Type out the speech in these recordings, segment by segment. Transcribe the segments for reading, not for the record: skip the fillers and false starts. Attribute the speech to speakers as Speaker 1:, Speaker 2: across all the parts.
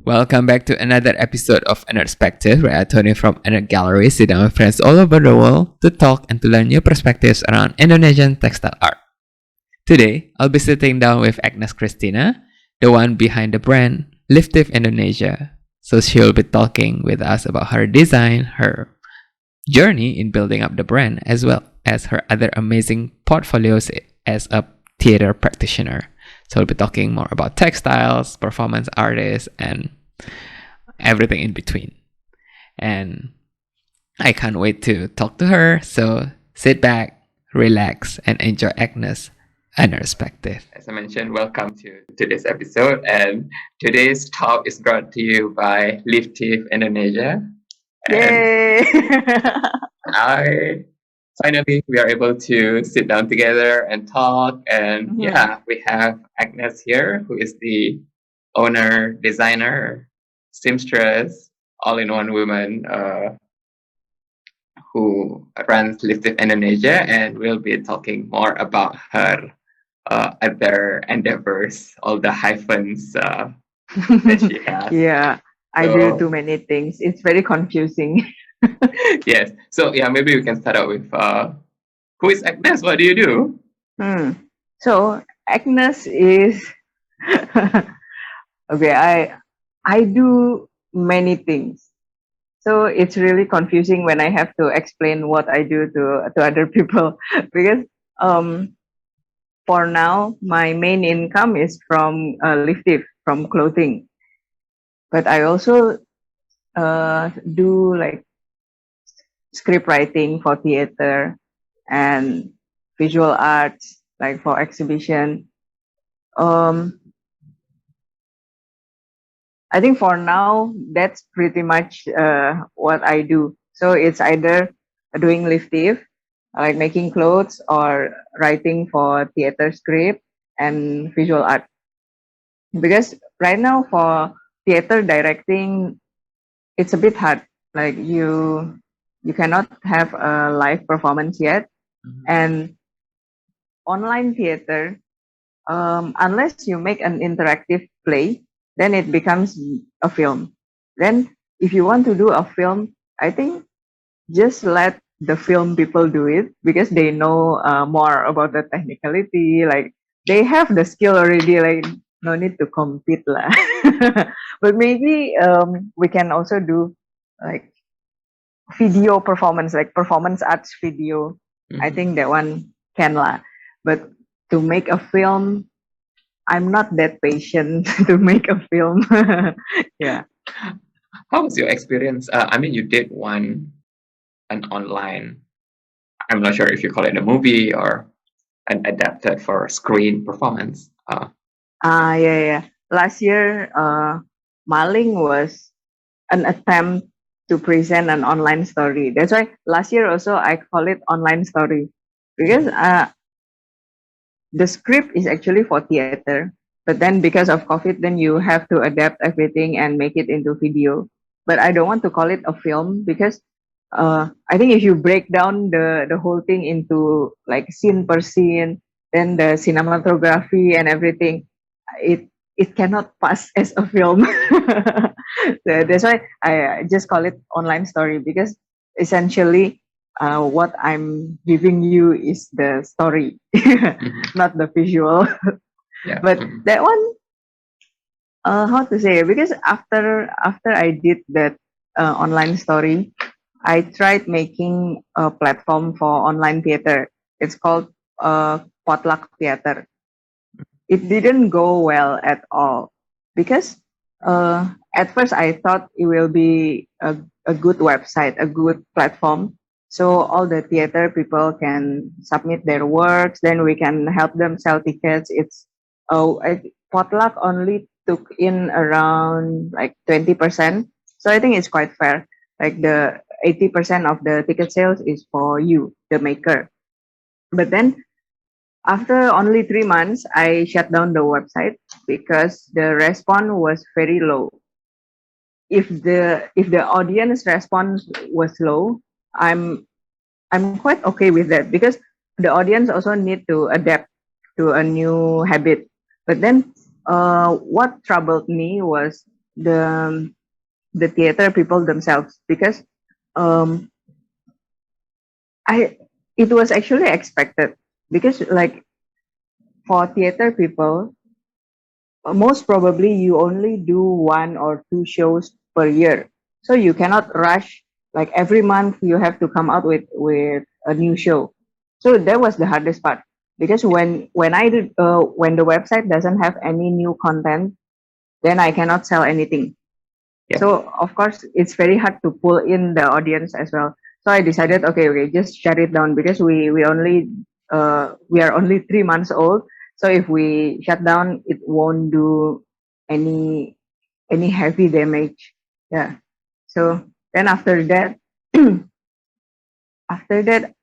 Speaker 1: Welcome back to another episode of aNERDspective, where I, Tony from aNERDgallery, sit down with friends all over the world to talk and to learn new perspectives around Indonesian textile art. Today, I'll be sitting down with Agnes Christina, the one behind the brand Leafthief Indonesia. So she'll be talking with us about her design, her journey in building up the brand, as well as her other amazing portfolios as a theater practitioner. So we'll be talking more about textiles, performance artists, and everything in between. And I can't wait to talk to her. So sit back, relax, and enjoy Agnes' aNERDspective. As I mentioned, welcome to today's episode. And today's talk is brought to you by Leafthief Indonesia.
Speaker 2: Yay!
Speaker 1: Finally, we are able to sit down together and talk. And we have Agnes here, who is the owner, designer, seamstress, all-in-one woman who runs Leafthief Indonesia. And we'll be talking more about her other endeavors, all the hyphens that she has.
Speaker 2: Yeah, I do too many things. It's very confusing.
Speaker 1: Yes. So maybe we can start out with who is Agnes? What do you do?
Speaker 2: So Agnes is okay. I do many things. So it's really confusing when I have to explain what I do to other people because for now my main income is from Leafthief, from clothing, but I also do like script writing for theater and visual arts, like for exhibition. I think for now that's pretty much what I do. So it's either doing Leafthief, like making clothes, or writing for theater script and visual art. Because right now for theater directing, it's a bit hard. Like you cannot have a live performance yet. And online theater, unless you make an interactive play, then it becomes a film. Then if you want to do a film, I think just let the film people do it, because they know more about the technicality. Like they have the skill already, like no need to compete lah. But maybe we can also do like video performance, like performance arts video. I think that one can lah. But to make a film, I'm not that patient to make a film. Yeah.
Speaker 1: How was your experience? I mean, you did an online, I'm not sure if you call it a movie or an adapted for screen performance.
Speaker 2: Yeah. Last year, Maling was an attempt to present an online story. That's why last year also I call it online story, because the script is actually for theater, but then because of COVID, then you have to adapt everything and make it into video. But I don't want to call it a film, because I think if you break down the whole thing into like scene per scene, then the cinematography and everything, it cannot pass as a film. So that's why I just call it online story, because essentially what I'm giving you is the story, not the visual. But that one, how to say? Because after I did that online story, I tried making a platform for online theater. It's called Potluck Theater. It didn't go well at all, because at first I thought it will be a good website, a good platform, so all the theater people can submit their works, then we can help them sell tickets. It's Potluck only took in around like 20%, so I think it's quite fair. Like the 80% of the ticket sales is for you, the maker. But then after only 3 months, I shut down the website because the response was very low. If the audience response was low, I'm quite okay with that, because the audience also need to adapt to a new habit. But then what troubled me was the the theater people themselves, because um, I it was actually expected, because like for theater people, most probably you only do 1 or 2 shows per year, so you cannot rush like every month you have to come out with a new show. So that was the hardest part, because when the website doesn't have any new content, then I cannot sell anything.
Speaker 1: Yeah.
Speaker 2: So of course it's very hard to pull in the audience as well. So I decided, okay, just shut it down, because we are only 3 months old. So if we shut down, it won't do any heavy damage. Yeah. So then after that, after that,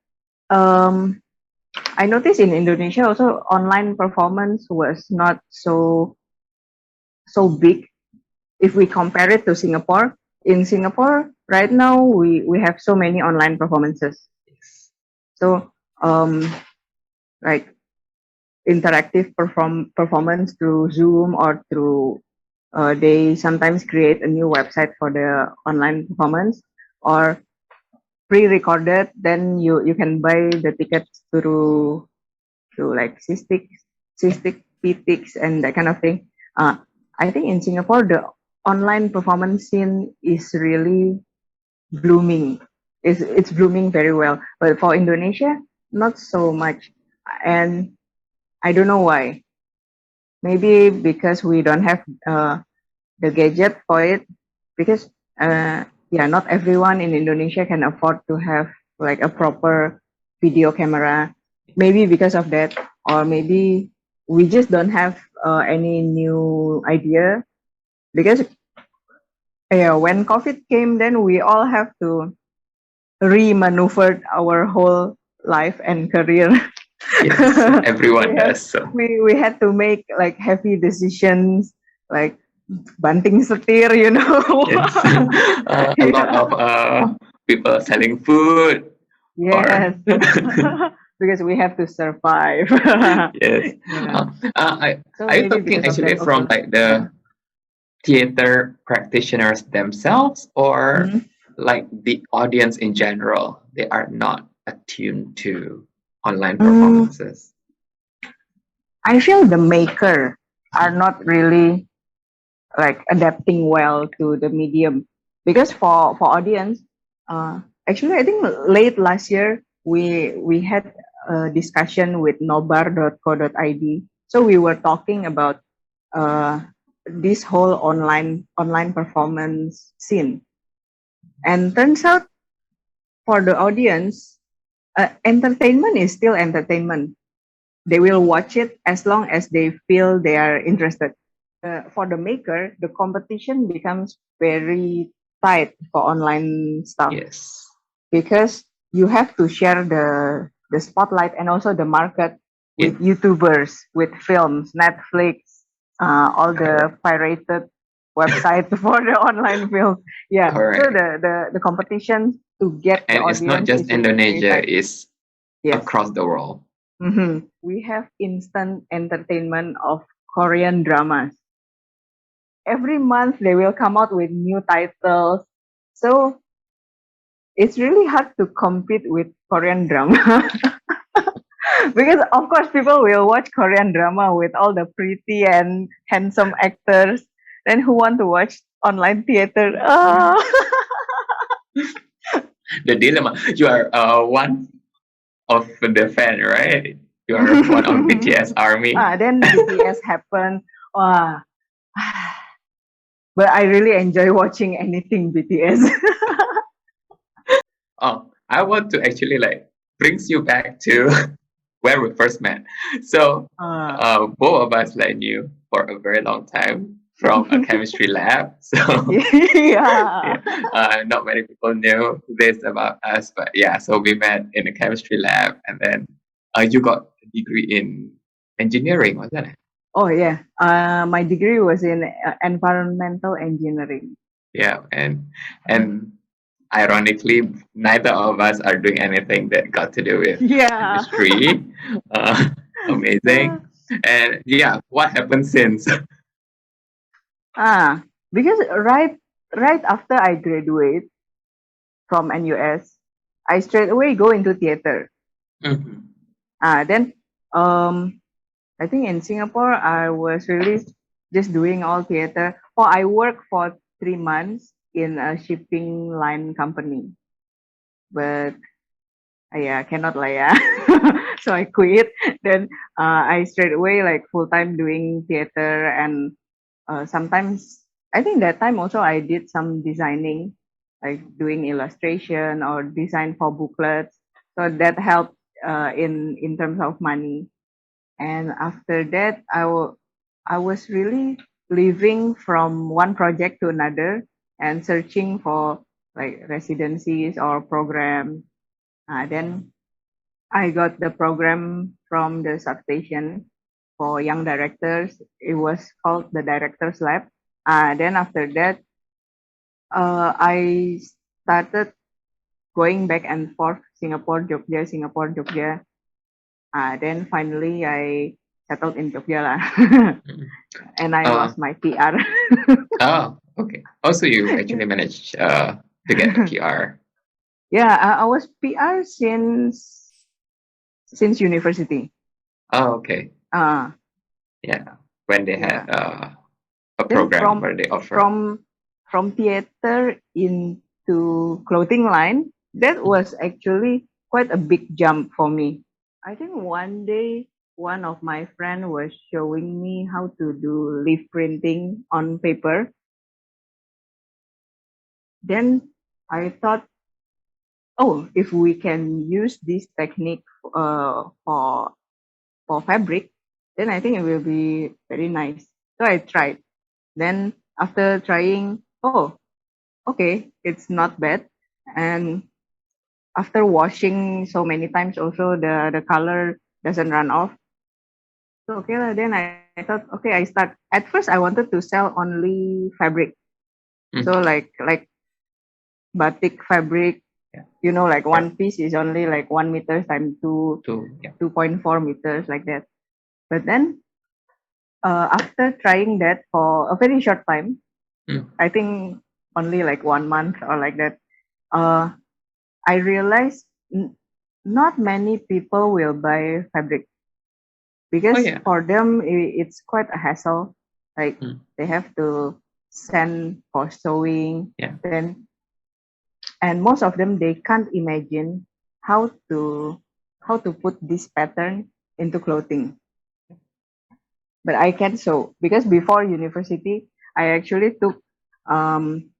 Speaker 2: um, I noticed in Indonesia also online performance was not so big if we compare it to Singapore. In Singapore, right now we have so many online performances. So like interactive performance through Zoom or through they sometimes create a new website for the online performance, or pre-recorded. Then you can buy the tickets through like cystic PTX and that kind of thing. I think in Singapore the online performance scene is really blooming. It's blooming very well, but for Indonesia, not so much, and I don't know why. Maybe because we don't have the gadget for it, because yeah, not everyone in Indonesia can afford to have like a proper video camera. Maybe because of that, or maybe we just don't have any new idea, because yeah, when COVID came, then we all have to re-maneuver our whole life and career.
Speaker 1: Yes, everyone does so.
Speaker 2: We had to make like heavy decisions, like banting setir,
Speaker 1: Yes. A lot
Speaker 2: Yeah.
Speaker 1: of people selling food
Speaker 2: Yes.
Speaker 1: or
Speaker 2: Because we have to survive.
Speaker 1: yes.
Speaker 2: Yeah. So
Speaker 1: Are you
Speaker 2: maybe
Speaker 1: talking
Speaker 2: because of
Speaker 1: actually
Speaker 2: that
Speaker 1: from
Speaker 2: also.
Speaker 1: like the theater practitioners themselves or
Speaker 2: Mhm.
Speaker 1: like the audience in general? They are not attuned to online
Speaker 2: Mm,
Speaker 1: performances.
Speaker 2: I feel the maker are not really like adapting well to the medium, because for audience, actually I think late last year we had a discussion with nobar.co.id. So we were talking about uh, this whole online performance scene, and turns out for the audience, entertainment is still entertainment. They will watch it as long as they feel they are interested. For the maker, the competition becomes very tight for online stuff,
Speaker 1: Yes.
Speaker 2: because you have to share the spotlight and also the market
Speaker 1: Yeah.
Speaker 2: with YouTubers, with films, Netflix, all the pirated websites for the online films. Yeah. So
Speaker 1: Correct.
Speaker 2: the competition to get the
Speaker 1: And it's not
Speaker 2: audience
Speaker 1: just
Speaker 2: is really very
Speaker 1: Indonesia,
Speaker 2: tight.
Speaker 1: it's
Speaker 2: Yes.
Speaker 1: across the world.
Speaker 2: We have instant entertainment of Korean dramas. Every month they will come out with new titles. So it's really hard to compete with Korean drama. Because of course people will watch Korean drama with all the pretty and handsome actors. Then who want to watch online theater?
Speaker 1: The dilemma. You are one of the fan, right? You are one of BTS army.
Speaker 2: Then BTS happened. Wow. But I really enjoy watching anything BTS.
Speaker 1: Oh, I want to actually like brings you back to where we first met. So both of us like knew for a very long time from a chemistry lab. So
Speaker 2: Yeah.
Speaker 1: not many people knew this about us, but yeah, so we met in a chemistry lab, and then you got a degree in engineering, wasn't it?
Speaker 2: Oh yeah. My degree was in environmental engineering.
Speaker 1: Yeah, and ironically, neither of us are doing anything that got to do with
Speaker 2: Yeah.
Speaker 1: chemistry. Uh, amazing. And yeah, what happened since?
Speaker 2: Ah, because right after I graduate from NUS, I straight away go into theater.
Speaker 1: Mm-hmm.
Speaker 2: Then I think in Singapore I was really just doing all theater. Oh, I worked for 3 months in a shipping line company, but yeah, cannot lah yeah. So I quit. Then I straight away like full time doing theater, and sometimes I think that time also I did some designing, like doing illustration or design for booklets. So that helped in terms of money. And after that, I was really living from one project to another and searching for like residencies or programs. Then I got the program from the substation for young directors. It was called the Directors Lab. Then after that, I started going back and forth Singapore, Jogja, Singapore, Jogja. Then finally I settled in Jogja lah.
Speaker 1: Mm-hmm.
Speaker 2: And I
Speaker 1: Uh,
Speaker 2: lost my PR.
Speaker 1: oh, okay. Also, you actually managed to get the PR.
Speaker 2: Yeah, I was PR since university.
Speaker 1: Oh, okay.
Speaker 2: Uh,
Speaker 1: Yeah. When they
Speaker 2: yeah.
Speaker 1: had a
Speaker 2: Then
Speaker 1: program where they offer.
Speaker 2: from theater into clothing line, that was actually quite a big jump for me. I think one day one of my friend was showing me how to do leaf printing on paper. Then I thought, oh, if we can use this technique for fabric, then I think it will be very nice. So I tried. Then after trying, oh, okay, it's not bad. And after washing so many times, also the color doesn't run off. So okay lah. Then I thought, okay, I start. At first, I wanted to sell only fabric. So
Speaker 1: Mm-hmm.
Speaker 2: like batik fabric,
Speaker 1: Yeah.
Speaker 2: like
Speaker 1: Yeah.
Speaker 2: one piece is only like 1 meter times
Speaker 1: Yeah.
Speaker 2: 2.4 meters like that. But then after trying that for a very short time,
Speaker 1: Mm.
Speaker 2: I think only like 1 month or like that, uh, I realized not many people will buy fabric
Speaker 1: Oh
Speaker 2: because
Speaker 1: yeah.
Speaker 2: for them it's quite a hassle. Like
Speaker 1: Mm.
Speaker 2: they have to send for sewing,
Speaker 1: Yeah.
Speaker 2: then and most of them they can't imagine how to how to put this pattern into clothing. But I can sew because before university I actually took um,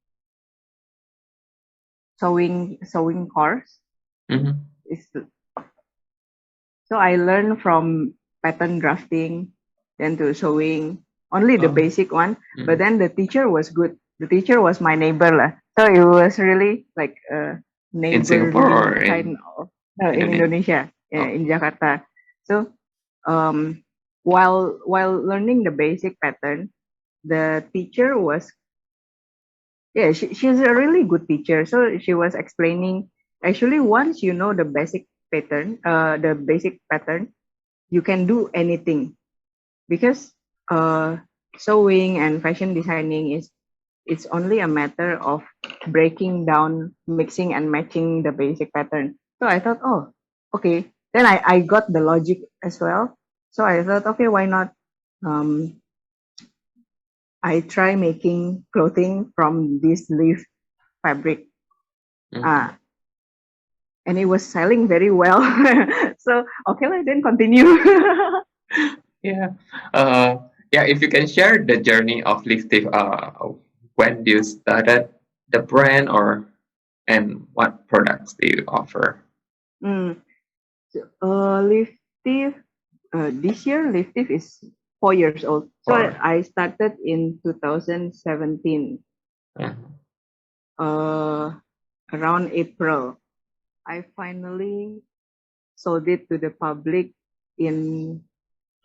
Speaker 2: sewing course.
Speaker 1: Mm-hmm.
Speaker 2: It's, so I learned from pattern drafting, then to sewing, only the
Speaker 1: Oh.
Speaker 2: basic one. But
Speaker 1: Mm.
Speaker 2: then the teacher was good. The teacher was my neighbor lah. So it was really like a
Speaker 1: In Singapore or
Speaker 2: neighborly
Speaker 1: in
Speaker 2: kind of in
Speaker 1: Indonesia?
Speaker 2: Indonesia, yeah,
Speaker 1: Oh.
Speaker 2: in Jakarta. So um, while learning the basic pattern, the teacher was yeah, she's a really good teacher. So she was explaining actually once you know the basic pattern, you can do anything because uh, sewing and fashion designing is it's only a matter of breaking down, mixing and matching the basic pattern. So I thought, oh, okay. Then I got the logic as well. So I thought, okay, why not? Um, I try making clothing from this leaf fabric.
Speaker 1: Mm-hmm.
Speaker 2: Uh, and it was selling very well. So okay, let's then continue.
Speaker 1: Yeah. Yeah. If you can share the journey of Leafthief, when you started the brand, or and what products do you offer?
Speaker 2: mm. Leafthief, this year Leafthief is 4 years old. So
Speaker 1: Or
Speaker 2: I started in 2017,
Speaker 1: uh,
Speaker 2: uh, around April. I finally sold it to the public in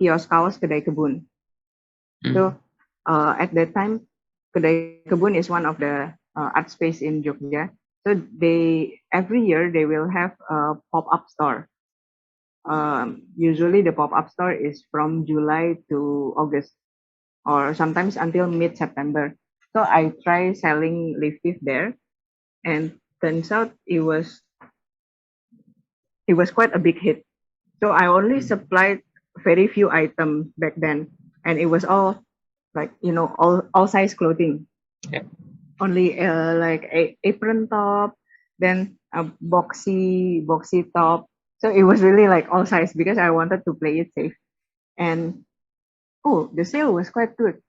Speaker 2: kios kaos Kedai Kebun.
Speaker 1: mm,
Speaker 2: So at that time, Kedai Kebun is one of the art space in Jogja. So they every year they will have a pop-up store. Usually the pop-up store is from July to August or sometimes until mid-September. So I tried selling Leafthief there, and turns out it was quite a big hit. So I only supplied very few items back then, and it was all like all size clothing.
Speaker 1: Yeah.
Speaker 2: Only like a apron top, then a boxy top. So it was really like all size because I wanted to play it safe. And oh, the sale was quite good.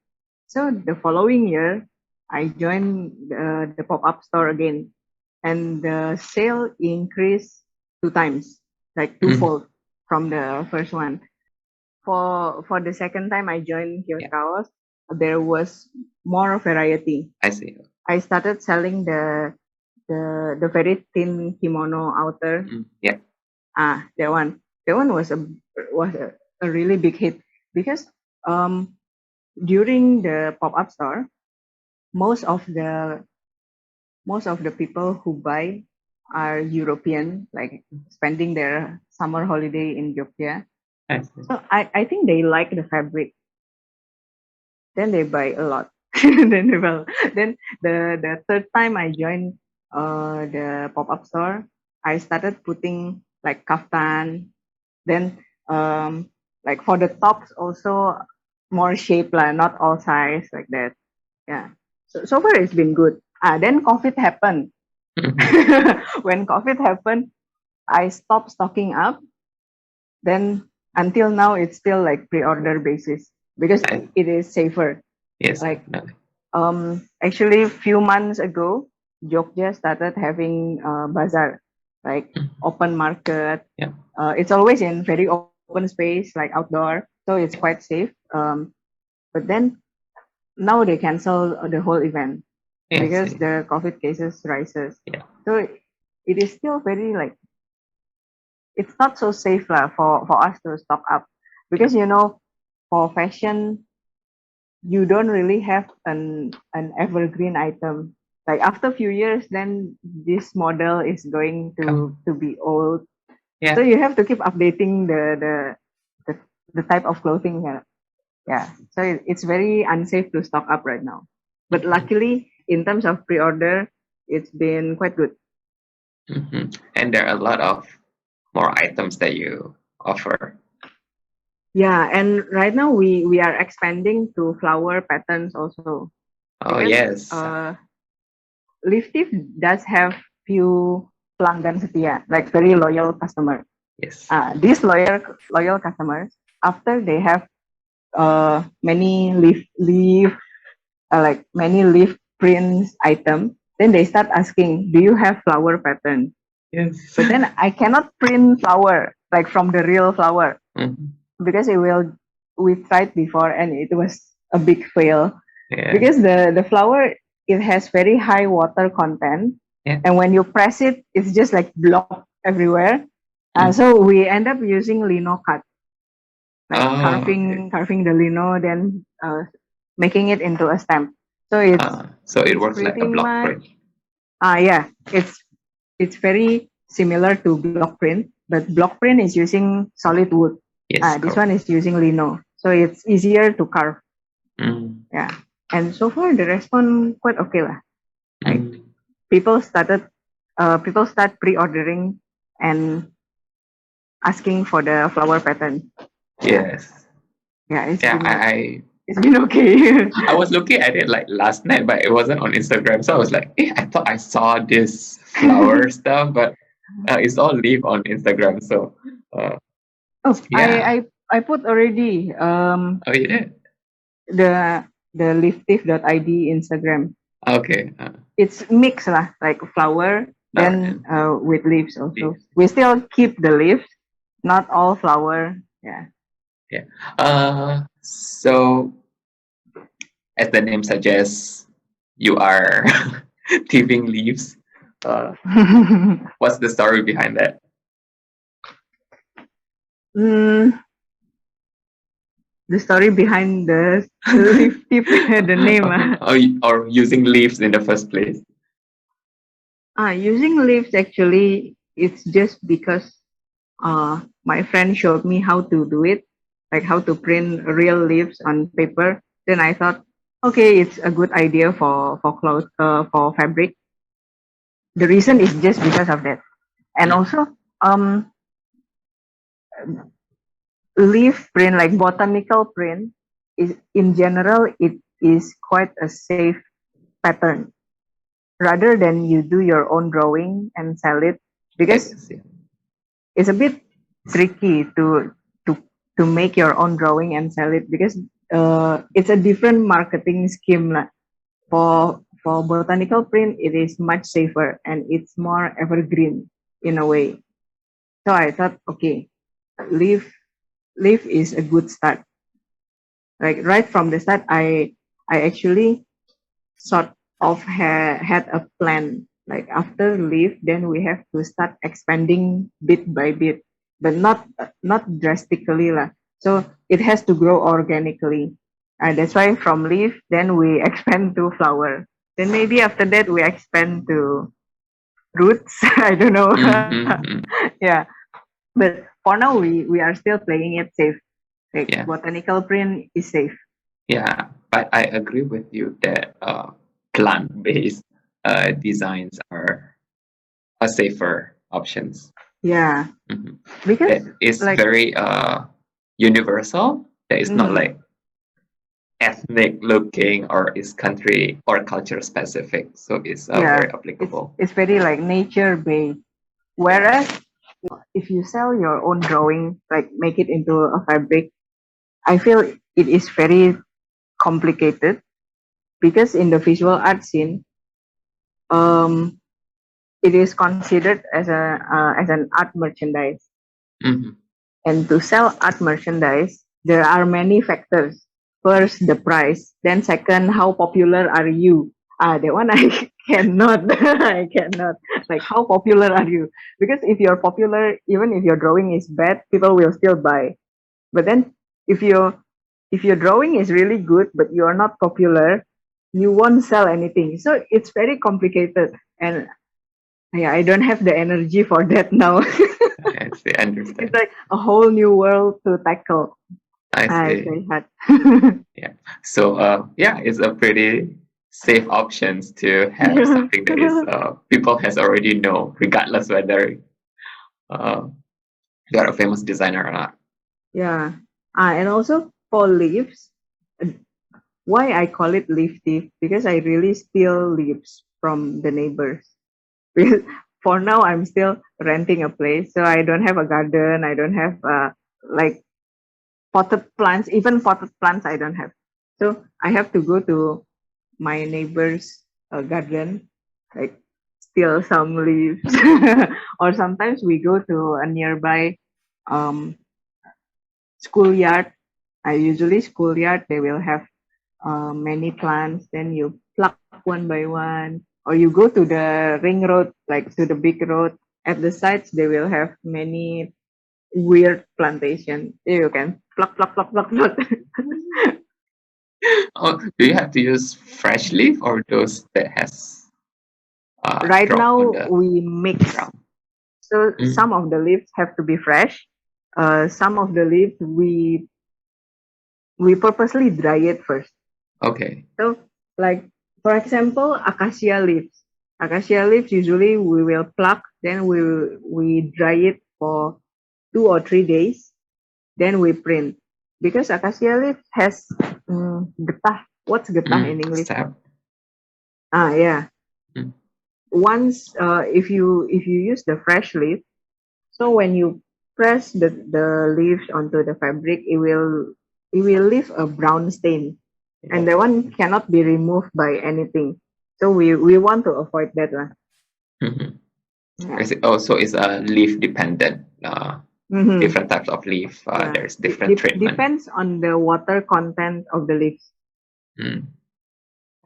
Speaker 2: So the following year, I joined the pop-up store again, and the sale increased 2 times, like
Speaker 1: Mhm.
Speaker 2: twofold from the first one. For the second time I joined
Speaker 1: Yeah,
Speaker 2: Kiosk, there was more variety.
Speaker 1: I see.
Speaker 2: I started selling the very thin kimono outer.
Speaker 1: Yeah,
Speaker 2: That one. That one was a really big hit because um during the pop-up store, most of the most of the people who buy are European, like spending their summer holiday in Jogja.
Speaker 1: I see.
Speaker 2: So I think they like the fabric. Then they buy a lot. Then the third time I joined the pop-up store, I started putting like kaftan. Then like for the tops also more shape lah, not all size like that. Yeah. So far it's been good. Then COVID happened.
Speaker 1: Mhm.
Speaker 2: When COVID happened, I stopped stocking up. Then until now, it's still like pre-order basis because
Speaker 1: I,
Speaker 2: it is safer.
Speaker 1: yes,
Speaker 2: Like
Speaker 1: definitely.
Speaker 2: actually, few months ago, Jogja started having bazaar, like open market.
Speaker 1: Yeah.
Speaker 2: It's always in very open space, like outdoor, so it's quite safe. But then now they cancel the whole event
Speaker 1: Yes,
Speaker 2: because the COVID cases rises.
Speaker 1: yeah.
Speaker 2: So it is still very like it's not so safe lah for us to stock up because for fashion you don't really have an evergreen item. Like after a few years, then this model is going
Speaker 1: Come.
Speaker 2: to be old. So
Speaker 1: Yeah.
Speaker 2: you have to keep updating the, the type of clothing. Yeah. So it's very unsafe to stock up right now. But
Speaker 1: Mhm.
Speaker 2: luckily, in terms of pre-order, it's been quite good.
Speaker 1: Mhm. And there are a lot of more items that you offer.
Speaker 2: Yeah, and right now we are expanding to flower patterns also
Speaker 1: Oh,
Speaker 2: because
Speaker 1: yes.
Speaker 2: Leafthief does have few pelanggan setia, like very loyal customer.
Speaker 1: Yes.
Speaker 2: These loyal customers, after they have many many leaf prints item, then they start asking, "Do you have flower pattern?"
Speaker 1: Yes.
Speaker 2: But then I cannot print flower like from the real flower
Speaker 1: Mhm.
Speaker 2: because it will. We tried before and it was a big fail
Speaker 1: Yeah.
Speaker 2: because the flower it has very high water content,
Speaker 1: Yeah.
Speaker 2: and when you press it it's just like block everywhere.
Speaker 1: Mm.
Speaker 2: So we end up using lino cut, like
Speaker 1: Oh, okay.
Speaker 2: carving the lino, then making it into a stamp. So it's
Speaker 1: So it
Speaker 2: it's
Speaker 1: works like
Speaker 2: pretty
Speaker 1: a block
Speaker 2: much
Speaker 1: print.
Speaker 2: yeah, it's very similar to block print, but block print is using solid wood.
Speaker 1: Yes,
Speaker 2: This
Speaker 1: correct.
Speaker 2: one is using lino, so it's easier to carve.
Speaker 1: Mm.
Speaker 2: Yeah, and so far the response quite okay lah. Like
Speaker 1: Mm.
Speaker 2: people start pre-ordering and asking for the flower pattern. Yeah,
Speaker 1: Yes.
Speaker 2: yeah,
Speaker 1: Yeah, I
Speaker 2: it's been okay.
Speaker 1: I was looking at it like last night, but it wasn't on Instagram. So I was like, I thought I saw this flower stuff, but it's all leaf on Instagram. So uh,
Speaker 2: Oh,
Speaker 1: yeah.
Speaker 2: I put already
Speaker 1: Oh, you did?
Speaker 2: the leafthief.id Instagram.
Speaker 1: Okay.
Speaker 2: It's mixed lah, like flower,
Speaker 1: All right.
Speaker 2: then with leaves also.
Speaker 1: Leaves.
Speaker 2: We still keep the leaves, not all flower. Yeah.
Speaker 1: Yeah. So as the name suggests, you are thieving leaves. Uh, what's the story behind that?
Speaker 2: mm, the story behind the leaf tip, the name.
Speaker 1: Or using leaves in the first place?
Speaker 2: Using leaves actually, it's just because my friend showed me how to do it, like how to print real leaves on paper. Then I thought, Okay, it's a good idea for clothes for fabric. The reason is just because of that, and
Speaker 1: Mm.
Speaker 2: also um leaf print, like botanical print, is in general it is quite a safe pattern rather than you do your own drawing and sell it,
Speaker 1: I
Speaker 2: because
Speaker 1: guess, yeah.
Speaker 2: it's a bit tricky to to make your own drawing and sell it, because it's a different marketing scheme lah. For botanical print, it is much safer and it's more evergreen in a way. So I thought, okay, leaf leaf is a good start. Like right from the start, I actually sort of had a plan. Like after leaf, then we have to start expanding bit by bit, but not drastically lah. So it has to grow organically. That's why from leaf, then we expand to flower. Then maybe after that we expand to roots. I don't know.
Speaker 1: Mm-hmm.
Speaker 2: Yeah, but for now we are still playing it safe. Like
Speaker 1: Yeah,
Speaker 2: botanical print is safe.
Speaker 1: yeah. But I agree with you that plant-based designs are a safer options.
Speaker 2: Yeah,
Speaker 1: Hmm.
Speaker 2: because
Speaker 1: That is
Speaker 2: like
Speaker 1: very universal. That is not
Speaker 2: mhm,
Speaker 1: like ethnic looking or is country or culture specific. So it's
Speaker 2: yeah,
Speaker 1: very
Speaker 2: it's
Speaker 1: applicable.
Speaker 2: it's very like nature based. Whereas if you sell your own drawing, like make it into a fabric, I feel it is very complicated, because in the visual art scene, um, it is considered as an art merchandise.
Speaker 1: Hmm.
Speaker 2: And to sell art merchandise, there are many factors. First, the price. Then second, how popular are you? That one I cannot. I cannot. Like, how popular are you? Because if you're popular, even if your drawing is bad, people will still buy. But then, if your drawing is really good but you are not popular, you won't sell anything. So it's very complicated, and yeah, I don't have the energy for that now.
Speaker 1: I see,
Speaker 2: It's
Speaker 1: understand.
Speaker 2: like a whole new world to tackle.
Speaker 1: I
Speaker 2: It's
Speaker 1: see.
Speaker 2: very hard.
Speaker 1: Yeah. So yeah, it's a pretty safe options to have something that is people has already know, regardless whether uh, you are a famous designer or not.
Speaker 2: Yeah. And also for leaves, uh, why I call it leaf thief? Because I really steal leaves from the neighbors. Because for now, I'm still renting a place, so I don't have a garden. I don't have like potted plants. Even potted plants, I don't have. So I have to go to my neighbor's garden, like steal some leaves, or sometimes we go to a nearby um, schoolyard. I usually schoolyard they will have many plants. Then you pluck one by one, or you go to the ring road, like to the big road. At the sides, they will have many weird plantation. You can pluck, pluck, pluck, pluck, pluck.
Speaker 1: Oh, do you have to use fresh leaf or those that has
Speaker 2: Right
Speaker 1: drop on
Speaker 2: now,
Speaker 1: the
Speaker 2: we mix.
Speaker 1: ground?
Speaker 2: So
Speaker 1: Mm,
Speaker 2: some of the leaves have to be fresh. Some of the leaves we purposely dry it first.
Speaker 1: okay.
Speaker 2: So like for example, acacia leaves. Acacia leaves usually we will pluck, then we dry it for 2 or 3 days, then we print. Because acacia leaf has getah. What's getah in English?
Speaker 1: Step.
Speaker 2: Yeah.
Speaker 1: Mm,
Speaker 2: Once if you use the fresh leaf, so when you press the leaves onto the fabric, it will leave a brown stain, and that
Speaker 1: okay.
Speaker 2: one cannot be removed by anything. So we want to avoid that one.
Speaker 1: Mm-hmm.
Speaker 2: Yeah.
Speaker 1: Also is a leaf dependent.
Speaker 2: Mm-hmm.
Speaker 1: Different types of leaf.
Speaker 2: Yeah.
Speaker 1: There's different treatment.
Speaker 2: Depends on the water content of the leaves.
Speaker 1: Mm,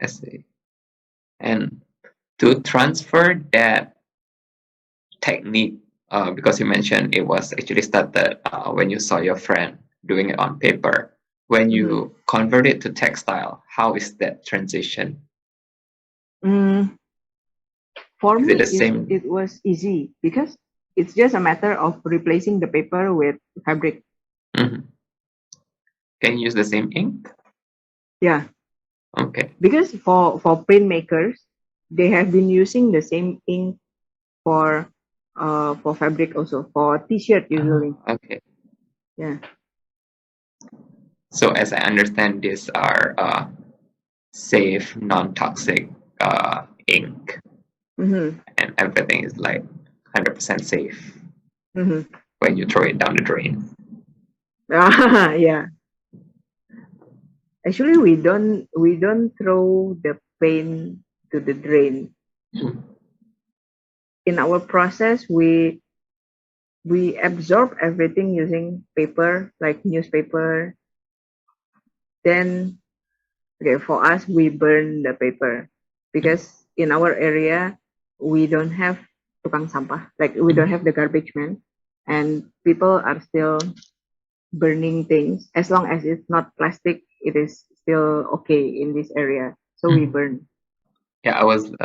Speaker 1: I see. And to transfer that technique, because you mentioned it was actually started when you saw your friend doing it on paper. When
Speaker 2: Mm-hmm.
Speaker 1: you convert it to textile, how is that transition?
Speaker 2: Mm, for
Speaker 1: Is it the
Speaker 2: me,
Speaker 1: same?
Speaker 2: it was easy because it's just a matter of replacing the paper with fabric.
Speaker 1: Mhm. Can you use the same ink?
Speaker 2: Yeah.
Speaker 1: Okay.
Speaker 2: Because for printmakers, they have been using the same ink for fabric also, for t-shirt usually.
Speaker 1: Okay.
Speaker 2: Yeah.
Speaker 1: So as I understand, these are safe, non-toxic ink,
Speaker 2: Mm-hmm.
Speaker 1: and everything is like 100% safe
Speaker 2: Mm-hmm.
Speaker 1: when you throw it down the drain.
Speaker 2: Yeah. Actually, we don't throw the paint to the drain. In our process, we absorb everything using paper, like newspaper. Then, okay, for us, we burn the paper because in our area we don't have tukang sampah, like we don't have the garbage man, and people are still burning things. As long as it's not plastic, it is still okay in this area. So we burn.
Speaker 1: Yeah, I was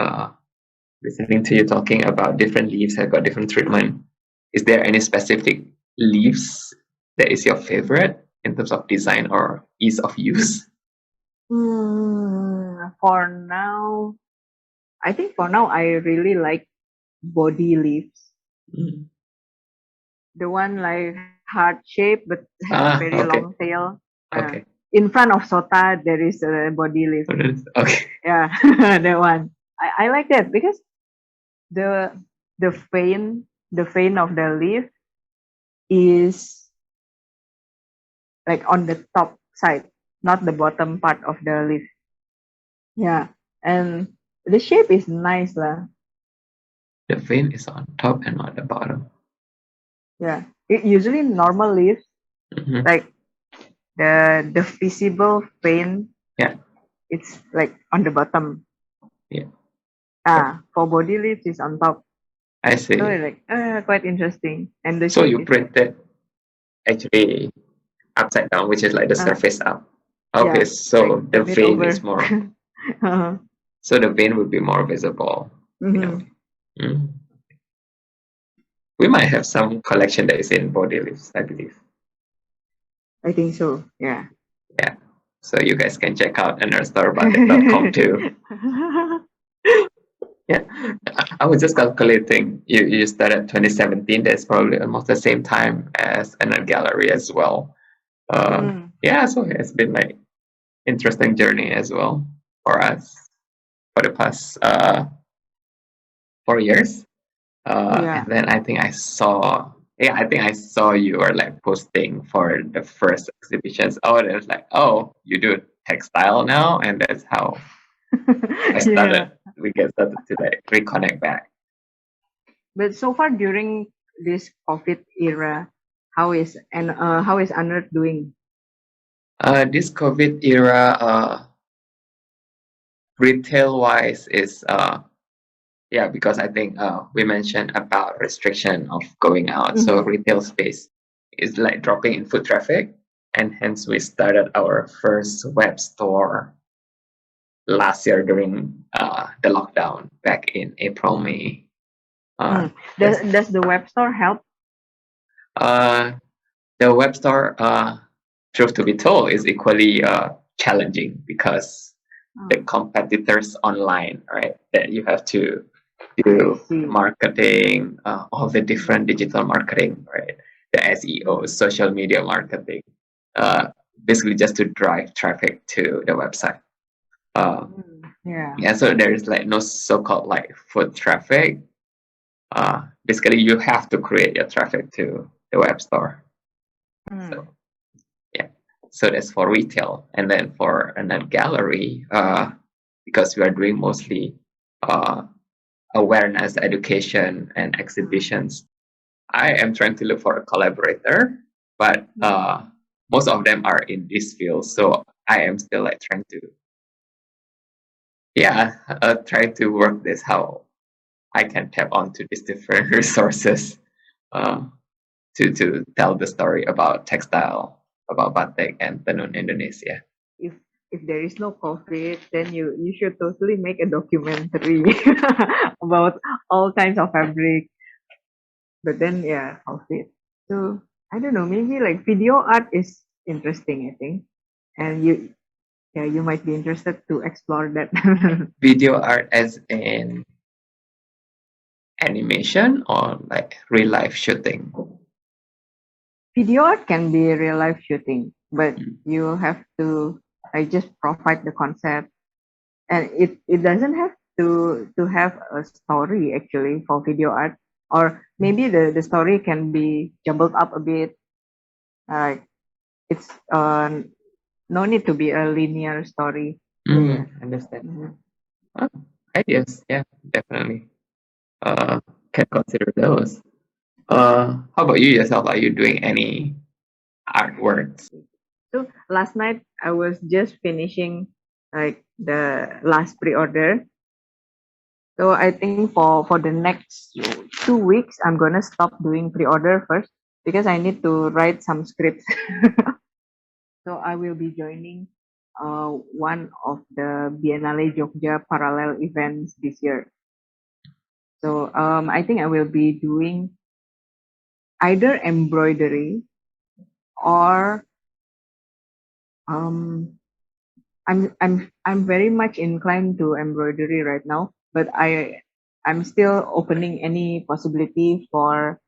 Speaker 1: listening to you talking about different leaves have got different treatment. Is there any specific leaves that is your favorite in terms of design or ease of use?
Speaker 2: For now, I think for now I really like body leaves.
Speaker 1: Mm.
Speaker 2: The one like heart shape but have very
Speaker 1: Okay.
Speaker 2: long tail.
Speaker 1: Okay.
Speaker 2: In front of Sota there is a body leaf.
Speaker 1: Okay.
Speaker 2: Yeah, that one. I like that because the the vein of the leaf is like on the top side, not the bottom part of the leaf. Yeah, and the shape is nice lah.
Speaker 1: The vein is on top and not the bottom.
Speaker 2: Yeah, usually normal leaves
Speaker 1: Mhm.
Speaker 2: like the visible vein,
Speaker 1: Yeah.
Speaker 2: it's like on the bottom.
Speaker 1: Yeah.
Speaker 2: For body leaves is on top.
Speaker 1: I see.
Speaker 2: So it's like quite interesting, and the
Speaker 1: So
Speaker 2: shape
Speaker 1: you
Speaker 2: is like
Speaker 1: printed actually upside down, which is like the surface up. Okay,
Speaker 2: yeah,
Speaker 1: so
Speaker 2: like
Speaker 1: the
Speaker 2: turn it
Speaker 1: vein
Speaker 2: over.
Speaker 1: is more.
Speaker 2: Uh-huh.
Speaker 1: So the vein would be more visible in a
Speaker 2: Mhm.
Speaker 1: way. Mm. We might have some collection that is in body leaves, I believe.
Speaker 2: I think so. Yeah.
Speaker 1: Yeah. So you guys can check out aNERDspective.com too. Yeah. I was just calculating. You started 2017. That's probably almost the same time as aNERDgallery as well. Yeah. So it's been like interesting journey as well for us for the past 4 years.
Speaker 2: Yeah.
Speaker 1: And then I think I saw you were like posting for the first exhibitions. Oh, there's like, oh, you do textile now, and that's how I started.
Speaker 2: Yeah.
Speaker 1: We get started to like reconnect back.
Speaker 2: But so far during this COVID era, how is Anert doing?
Speaker 1: This COVID era, retail wise, is yeah, because I think we mentioned about restriction of going out, so retail space is like dropping in foot traffic, and hence we started our first web store last year during the lockdown back in April, May.
Speaker 2: Does the web store help?
Speaker 1: Uh, the web store, truth to be told, is equally challenging because the competitors online, right? That you have to do marketing, all the different digital marketing, right? The SEO, social media marketing, basically just to drive traffic to the website. Yeah, so there is like no so-called like foot traffic. Basically, you have to create your traffic to the web store. So yeah, so that's for retail, and then for an gallery, because we are doing mostly uh, awareness, education, and exhibitions. I am trying to look for a collaborator, but most of them are in this field, so I am still like trying to try to work this how I can tap onto these different resources uh, to tell the story about textile, about batik and tenun Indonesia.
Speaker 2: If there is no COVID, then you should totally make a documentary about all kinds of fabric. But then yeah, COVID. So I don't know, maybe like video art is interesting, I think. And yeah, you might be interested to explore that.
Speaker 1: Video art as in animation or like real life shooting?
Speaker 2: Video art can be real life shooting, but
Speaker 1: Mm.
Speaker 2: you have to I just provide the concept, and it doesn't have to have a story actually for video art, or maybe the story can be jumbled up a bit. Like it's no need to be a linear story. Yeah, yeah.
Speaker 1: Understand.
Speaker 2: Mhm.
Speaker 1: Oh, ideas, yeah, definitely. Uh, can consider those. How about you yourself? Are you doing any artworks?
Speaker 2: So last night I was just finishing like the last pre-order. So I think for the next 2 weeks I'm gonna stop doing pre-order first because I need to write some scripts. So I will be joining one of the Biennale Jogja parallel events this year. So I think I will be doing either embroidery or um, I'm very much inclined to embroidery right now, but I'm still opening any possibility for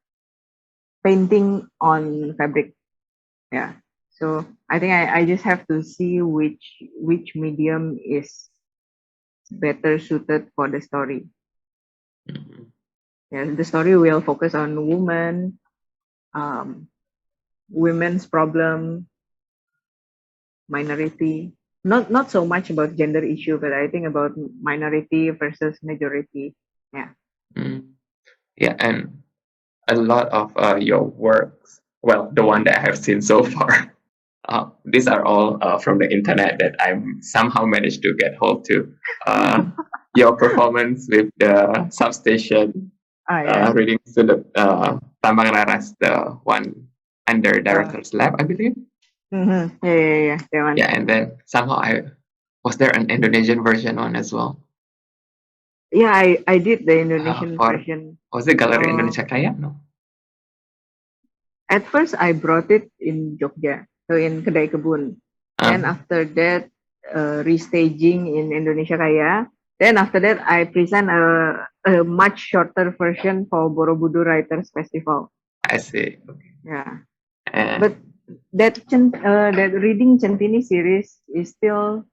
Speaker 2: painting on fabric. Yeah. So I think I just have to see which medium is better suited for the story.
Speaker 1: Mhm.
Speaker 2: Yeah, the story will focus on um, women's problem, minority. Not so much about gender issue, but I think about minority versus majority. Yeah.
Speaker 1: Mm. Yeah, and a lot of your works, well, the one that I have seen so far, these are all from the internet that I somehow managed to get hold to. Your performance with the substation,
Speaker 2: Ah, yeah.
Speaker 1: reading to the Tambang Laras, the one under
Speaker 2: Uh,
Speaker 1: director's lab, I believe.
Speaker 2: Yeah, yeah, yeah. That one.
Speaker 1: Yeah, and then somehow I was there an Indonesian version one as well.
Speaker 2: Yeah, I did the Indonesian
Speaker 1: For
Speaker 2: version.
Speaker 1: was it Galeri
Speaker 2: Uh,
Speaker 1: Indonesia Kaya? No.
Speaker 2: at first, I brought it in Jogja, so in Kedai Kebun. Then
Speaker 1: Um,
Speaker 2: after that, restaging in Indonesia Kaya. Then after that, I present a much shorter version for Borobudur Writers Festival.
Speaker 1: I see. Okay.
Speaker 2: Yeah, but
Speaker 1: And
Speaker 2: that reading Centini series is still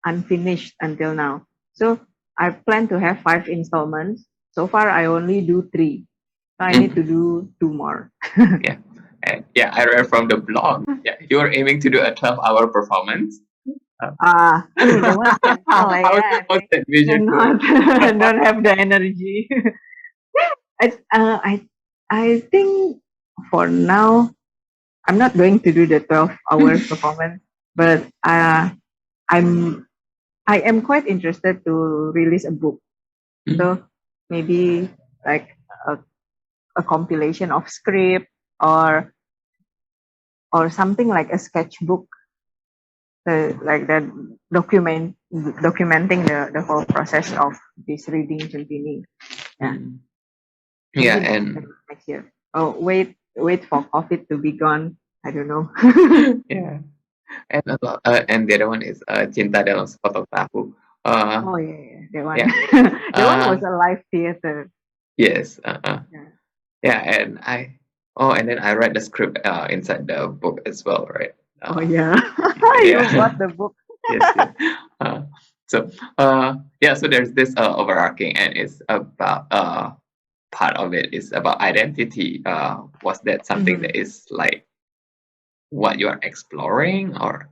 Speaker 2: unfinished until now. So I plan to have 5 installments. So far, I only do 3. So I need to
Speaker 1: mm,
Speaker 2: do 2 more.
Speaker 1: yeah, and yeah, I read from the blog. Yeah, you were aiming to do a 12-hour performance. Uh,
Speaker 2: The one cannot lah
Speaker 1: how's,
Speaker 2: ya.
Speaker 1: how's
Speaker 2: They
Speaker 1: that vision
Speaker 2: cannot,
Speaker 1: going?
Speaker 2: don't have the energy. I, uh, I, I think for now, I'm not going to do the 12 hours performance, but I'm, I am quite interested to release a book.
Speaker 1: Mm,
Speaker 2: So maybe like a, a compilation of script or something like a sketchbook, like that documenting the whole process of this reading Centini. Yeah,
Speaker 1: mm. Yeah,
Speaker 2: maybe
Speaker 1: and
Speaker 2: next year. Oh, wait for COVID to be gone. I don't know.
Speaker 1: yeah, and a lot, and the other one is Cinta dalam Sepotong Tahu. Uh,
Speaker 2: Oh yeah, yeah, that one.
Speaker 1: yeah.
Speaker 2: That one
Speaker 1: Uh,
Speaker 2: was a live theater.
Speaker 1: yes.
Speaker 2: Yeah.
Speaker 1: Yeah, and and then I read the script inside the book as well, right?
Speaker 2: Oh
Speaker 1: Uh,
Speaker 2: yeah, you
Speaker 1: yeah.
Speaker 2: bought the book.
Speaker 1: Yes, yes. Uh, so yeah, so there's this overarching, and it's about part of it is about identity. Was that something
Speaker 2: Mhm.
Speaker 1: that is like what you are exploring, or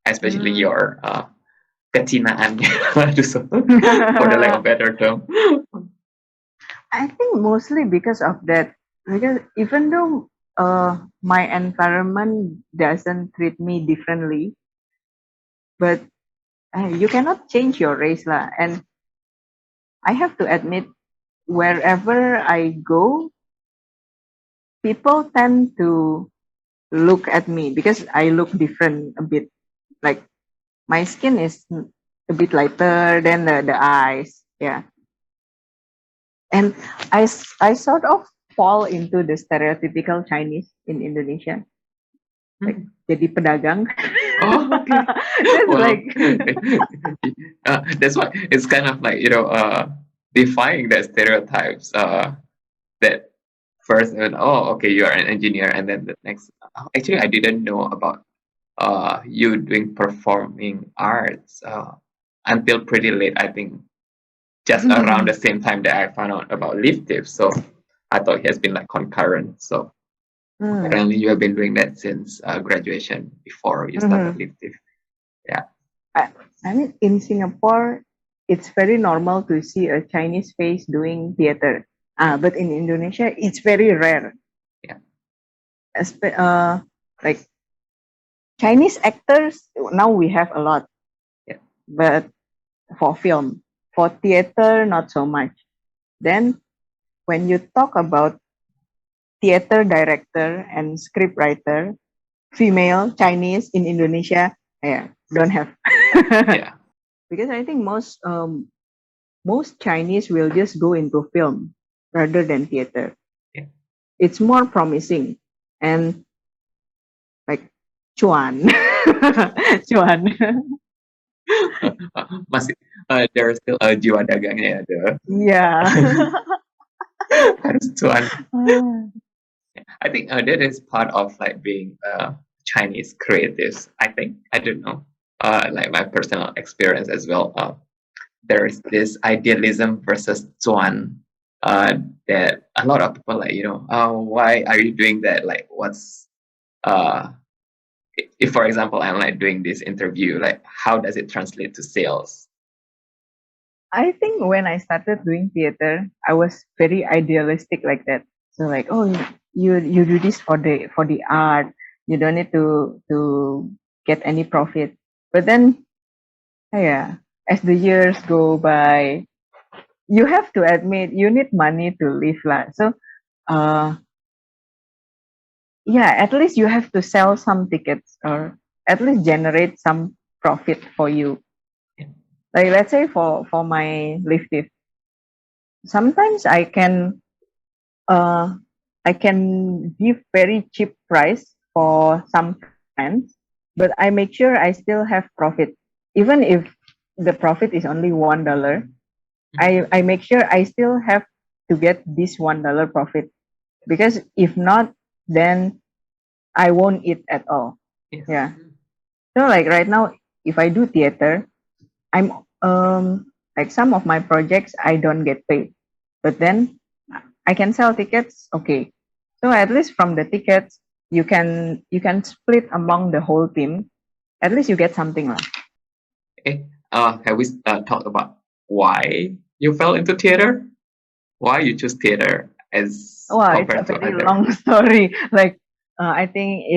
Speaker 1: especially
Speaker 2: Mm.
Speaker 1: your kecinaan, for the lack of better term?
Speaker 2: I think mostly because of that. Because even though my environment doesn't treat me differently, but you cannot change your race lah. And I have to admit, wherever I go, people tend to look at me because I look different a bit. Like my skin is a bit lighter than the eyes. Yeah. And I sort of fall into the stereotypical Chinese in Indonesia. like jadi pedagang.
Speaker 1: Oh, okay.
Speaker 2: That's
Speaker 1: Well,
Speaker 2: like
Speaker 1: that's why it's kind of like, defying that stereotypes. That first, oh, okay, you are an engineer, and then the next. Actually, I didn't know about you doing performing arts until pretty late. I think just around the same time that I found out about Leafthief. So I thought it has been like concurrent. So apparently you have been doing that since graduation before you started Leafthief. Yeah.
Speaker 2: I mean, in Singapore, it's very normal to see a Chinese face doing theater. But in Indonesia, it's very rare.
Speaker 1: Yeah.
Speaker 2: Like Chinese actors, now we have a lot.
Speaker 1: Yeah.
Speaker 2: But for film, for theater, not so much. Then when you talk about theater director and scriptwriter, female Chinese in Indonesia, don't have.
Speaker 1: Yeah.
Speaker 2: Because I think most Chinese will just go into film rather than theater.
Speaker 1: Yeah.
Speaker 2: It's more promising, and like Cuan, Cuan.
Speaker 1: Masih, there's still a jiwa dagangnya ada.
Speaker 2: Yeah.
Speaker 1: Harus cuan. I think that is part of like being Chinese creatives. I think, I don't know, like my personal experience as well. There is this idealism versus cuan that a lot of people like, why are you doing that? Like, what's if for example I'm like doing this interview, like how does it translate to sales?
Speaker 2: I think when I started doing theater, I was very idealistic like that. So like, oh, you do this for the art. You don't need to get any profit. But then, yeah, as the years go by, you have to admit you need money to live lah. So, yeah, at least you have to sell some tickets or at least generate some profit for you. Like let's say for my Leafthief, sometimes I can give very cheap price for some friends, but I make sure I still have profit. Even if the profit is only $1, I make sure I still have to get this $1 profit, because if not, then I won't eat at all.
Speaker 1: Yes.
Speaker 2: Yeah. So like right now, if I do theater, I'm like some of my projects I don't get paid, but then I can sell tickets. Okay, so at least from the tickets you can split among the whole team. At least you get something lah.
Speaker 1: Okay. Have we talked about why you fell into theater? Why you choose theater as
Speaker 2: It's a very long story. Like I think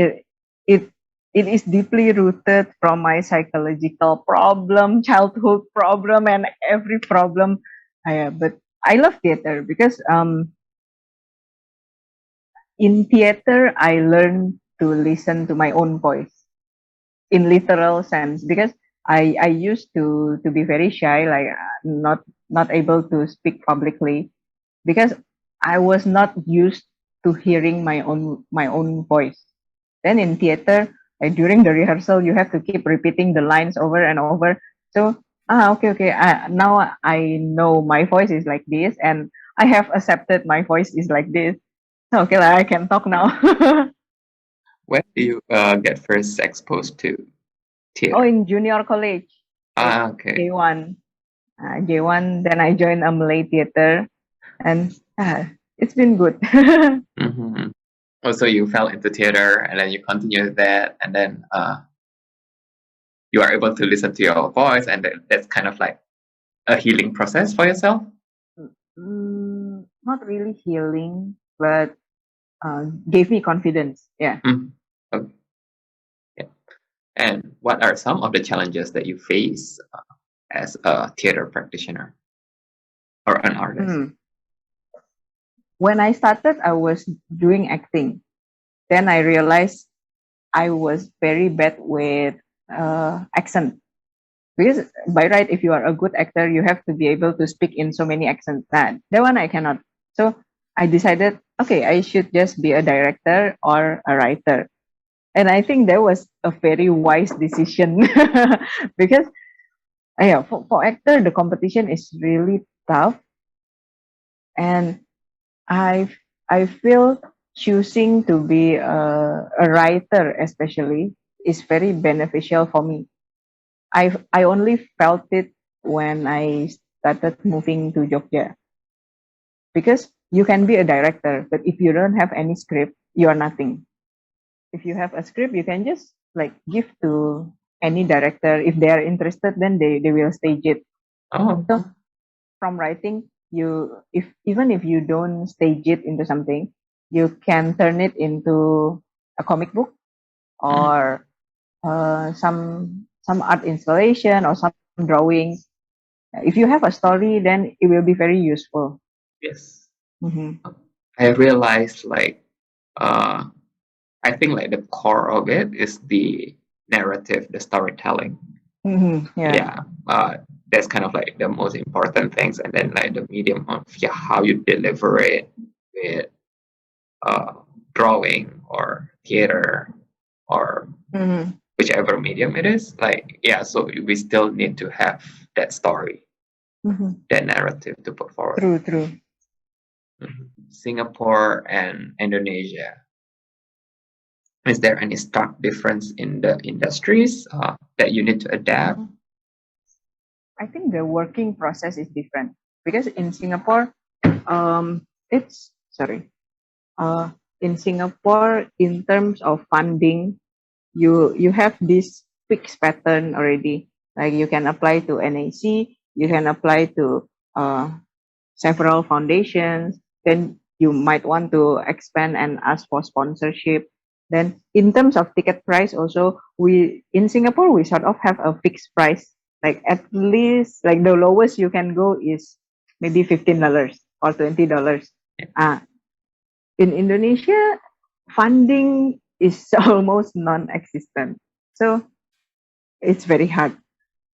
Speaker 2: it is deeply rooted from my psychological problem, childhood problem, and every problem. But I love theater because in theater I learned to listen to my own voice in literal sense, because I used to be very shy, like not able to speak publicly, because I was not used to hearing my own voice. Then in theater, like during the rehearsal, you have to keep repeating the lines over and over. So okay, now I know my voice is like this, and I have accepted my voice is like this. Okay, like I can talk now.
Speaker 1: When do you get first exposed to theater?
Speaker 2: Oh, in junior college.
Speaker 1: Okay.
Speaker 2: J1. J1, then I joined a Malay theater, and it's been good.
Speaker 1: Mm-hmm. Oh, so you fell into theater and then you continued that, and then you are able to listen to your voice, and that's kind of like a healing process for yourself?
Speaker 2: Not really healing, but gave me confidence. Yeah.
Speaker 1: Okay. Yeah. And what are some of the challenges that you face as a theater practitioner or an artist?
Speaker 2: When I started, I was doing acting. Then I realized I was very bad with accent. Because by right, if you are a good actor, you have to be able to speak in so many accents. That one I cannot. So I decided, okay, I should just be a director or a writer. And I think that was a very wise decision because yeah, for actor the competition is really tough, and I I feel choosing to be a writer especially is very beneficial for me. I only felt it when I started moving to Jogja, because you can be a director, but if you don't have any script, you are nothing. If you have a script, you can just like give to any director. If they are interested, then they will stage it.
Speaker 1: Oh,
Speaker 2: So from writing, you if even if you don't stage it into something, you can turn it into a comic book,
Speaker 1: mm,
Speaker 2: or some art installation, or some drawing. If you have a story, then it will be very useful.
Speaker 1: yes.
Speaker 2: Mm-hmm.
Speaker 1: I realized like uh I think like the core of it is the narrative, the storytelling.
Speaker 2: Mm-hmm. Yeah.
Speaker 1: Yeah. That's kind of like the most important things, and then like the medium of how you deliver it with uh drawing or theater or
Speaker 2: Mm-hmm.
Speaker 1: whichever medium it is. Like yeah, so we still need to have that story,
Speaker 2: Mm-hmm.
Speaker 1: that narrative to put forward.
Speaker 2: True, true.
Speaker 1: Singapore and Indonesia. Is there any stark difference in the industries that you need to adapt?
Speaker 2: Mm. I think the working process is different because in Singapore, it's sorry. In Singapore, in terms of funding, you have this fixed pattern already. Like you can apply to NAC, you can apply to several foundations. Then you might want to expand and ask for sponsorship. Then in terms of ticket price, also we in Singapore we sort of have a fixed price. Like at least like the lowest you can go is maybe $15 or $20. Uh, in Indonesia, funding is almost non-existent. So it's very hard.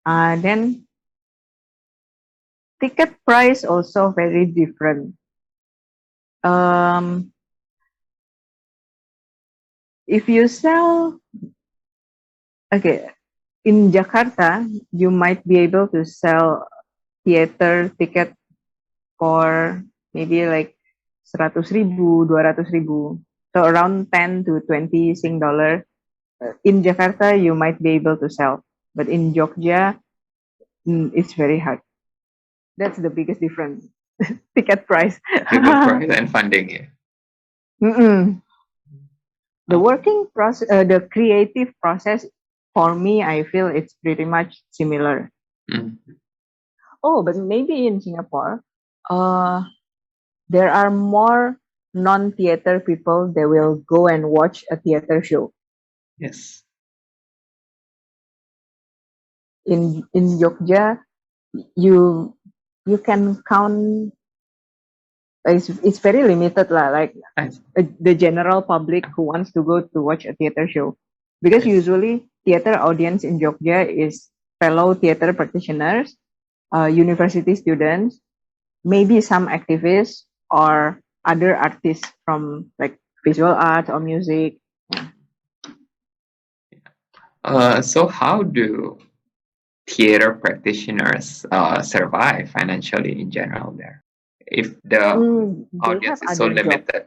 Speaker 2: Then ticket price also very different. Um, if you sell, okay, in Jakarta, you might be able to sell theater ticket for maybe like 100,000, 200,000. So around 10 to 20 Sing dollar. In Jakarta, you might be able to sell. But in Jogja, it's very hard. That's the biggest difference. Ticket price.
Speaker 1: Ticket price and funding. Yeah.
Speaker 2: Mm-mm. The
Speaker 1: Uh,
Speaker 2: working process, the creative process, for me, I feel it's pretty much similar.
Speaker 1: mm,
Speaker 2: Oh, but maybe in Singapore, uh, there are more non-theater people that will go and watch a theater show.
Speaker 1: yes.
Speaker 2: In Jogja, you you can count. It's very limited lah. Like
Speaker 1: I,
Speaker 2: the general public who wants to go to watch a theater show, because
Speaker 1: I,
Speaker 2: usually theater audience in Jogja is fellow theater practitioners, university students, maybe some activists or other artists from like visual art or music.
Speaker 1: so how do theater practitioners survive financially in general there? If the
Speaker 2: They have
Speaker 1: audience is so
Speaker 2: other job.
Speaker 1: limited,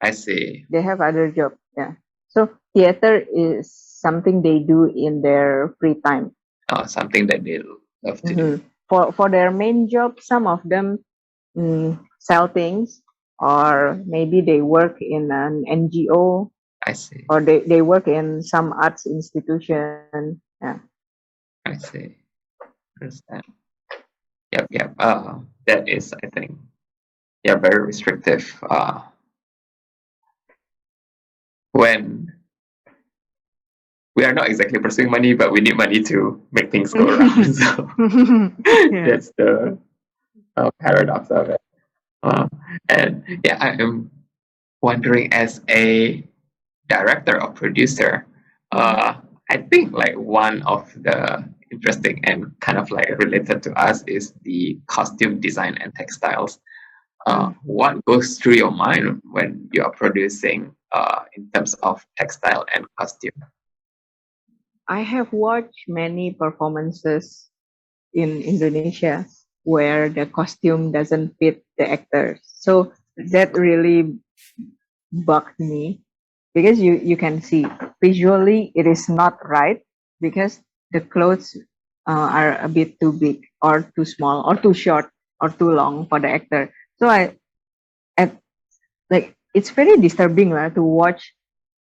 Speaker 1: I see.
Speaker 2: They have other job. Yeah. So theater is something they do in their free time.
Speaker 1: Something that they love to do.
Speaker 2: For their main job, some of them sell things, or maybe they work in an NGO,
Speaker 1: I see.
Speaker 2: or they work in some arts institution. Yeah.
Speaker 1: I see. Understand. Yep, yep. That is, I think, yeah, very restrictive. When we are not exactly pursuing money, but we need money to make things go around. So
Speaker 2: Yeah.
Speaker 1: that's the paradox of it. And yeah, I am wondering, as a director or producer, I think like one of the interesting and kind of like related to us is the costume design and textiles. What goes through your mind when you are producing in terms of textile and costume?
Speaker 2: I have watched many performances in Indonesia where the costume doesn't fit the actors. So that really bugged me because you can see visually it is not right because the clothes are a bit too big or too small or too short or too long for the actor. So I like it's very disturbing to watch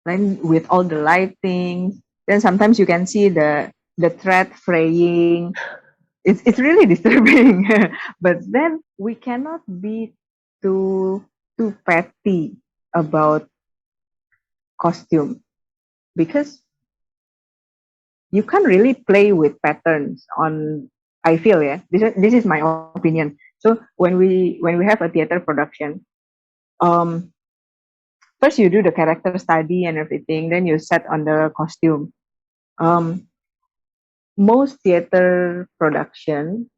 Speaker 2: like with all the lighting. Then sometimes you can see the thread fraying. It's really disturbing. But then we cannot be too too petty about costume because you can't really play with patterns on. I feel this is my opinion. So when we have a theater production, um first you do the character study and everything, then you set on the costume. um Most theater production,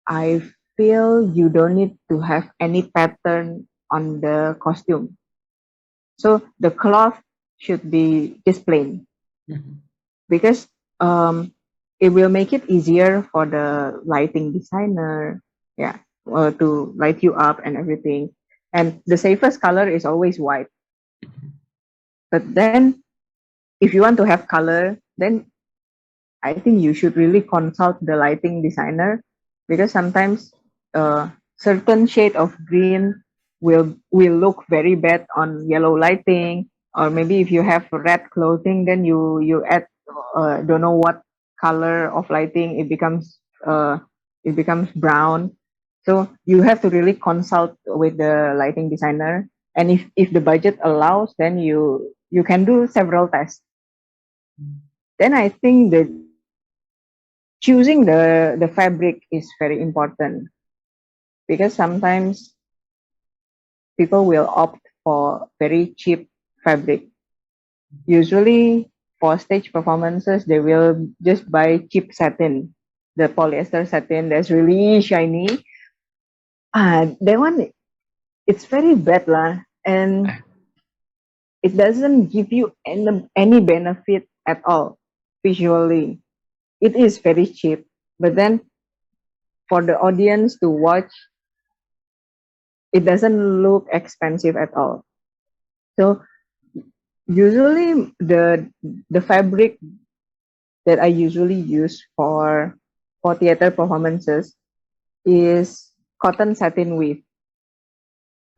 Speaker 2: I feel you don't need to have any pattern on the costume. So the cloth should be just plain
Speaker 1: Mhm.
Speaker 2: because it will make it easier for the lighting designer, yeah, to light you up and everything. And the safest color is always white. But then if you want to have color, then I think you should really consult the lighting designer because sometimes certain shade of green will look very bad on yellow lighting, or maybe if you have red clothing, then you add don't know what color of lighting, it becomes brown. So you have to really consult with the lighting designer, and if the budget allows, then you can do several tests. Then I think that choosing the fabric is very important because sometimes people will opt for very cheap fabric. Usually for stage performances, they will just buy cheap satin, the polyester satin that's really shiny. That one, it's very bad lah, and it doesn't give you any benefit at all visually. It is very cheap, but then for the audience to watch, it doesn't look expensive at all. So usually the fabric that I usually use for theater performances is cotton satin weave.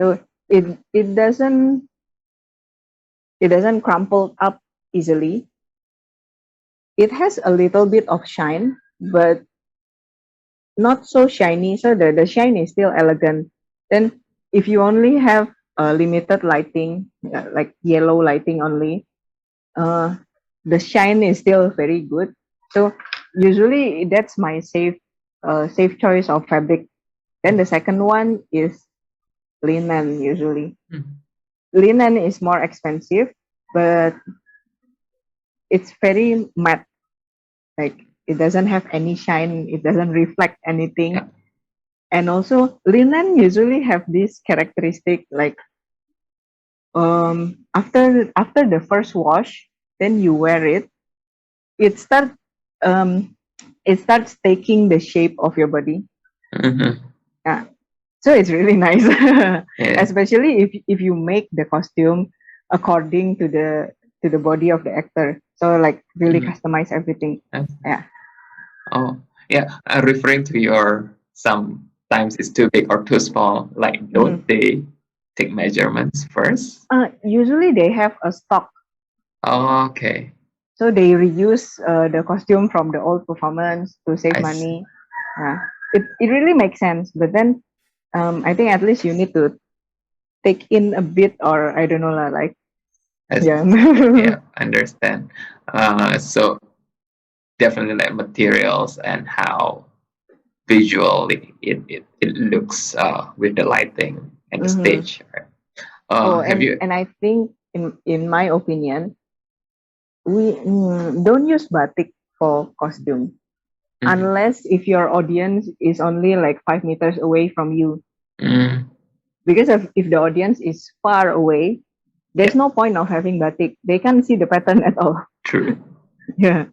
Speaker 2: So it doesn't crumple up easily. It has a little bit of shine, but not so shiny. So the shine is still elegant. Then if you only have limited lighting, like yellow lighting only, uh, the shine is still very good. So usually that's my safe choice of fabric. Then the second one is linen. Usually
Speaker 1: Mhm.
Speaker 2: linen is more expensive, but it's very matte. Like it doesn't have any shine. It doesn't reflect
Speaker 1: Yeah.
Speaker 2: anything. And also linen usually have this characteristic like after the first wash, then you wear it, it start um it starts taking the shape of your body.
Speaker 1: Mhm.
Speaker 2: Yeah. So it's really nice.
Speaker 1: Yeah.
Speaker 2: Especially if you make the costume according to the body of the actor. So like really
Speaker 1: Mhm.
Speaker 2: customize everything.
Speaker 1: That's-
Speaker 2: Yeah.
Speaker 1: Oh, yeah. Referring to your sometimes it's too big or too small. Like,
Speaker 2: Mhm.
Speaker 1: don't they take measurements first?
Speaker 2: Usually they have a stock.
Speaker 1: Oh, okay.
Speaker 2: So they reuse the costume from the old performance to save
Speaker 1: I see.
Speaker 2: money. Yeah. It really makes sense. But then I think at least you need to take in a bit, or I don't know lah, like
Speaker 1: I see.
Speaker 2: yeah.
Speaker 1: Yeah, understand. So definitely like materials and how visually it looks with the lighting and the
Speaker 2: Hmm.
Speaker 1: stage. Right?
Speaker 2: Oh,
Speaker 1: Have you?
Speaker 2: and I think in my opinion, we don't use batik for costume
Speaker 1: Mhm.
Speaker 2: unless if your audience is only like 5 meters away from you.
Speaker 1: Mm.
Speaker 2: Because if the audience is far away, There's no point of having batik. They can't see the pattern at all.
Speaker 1: True.
Speaker 2: Yeah.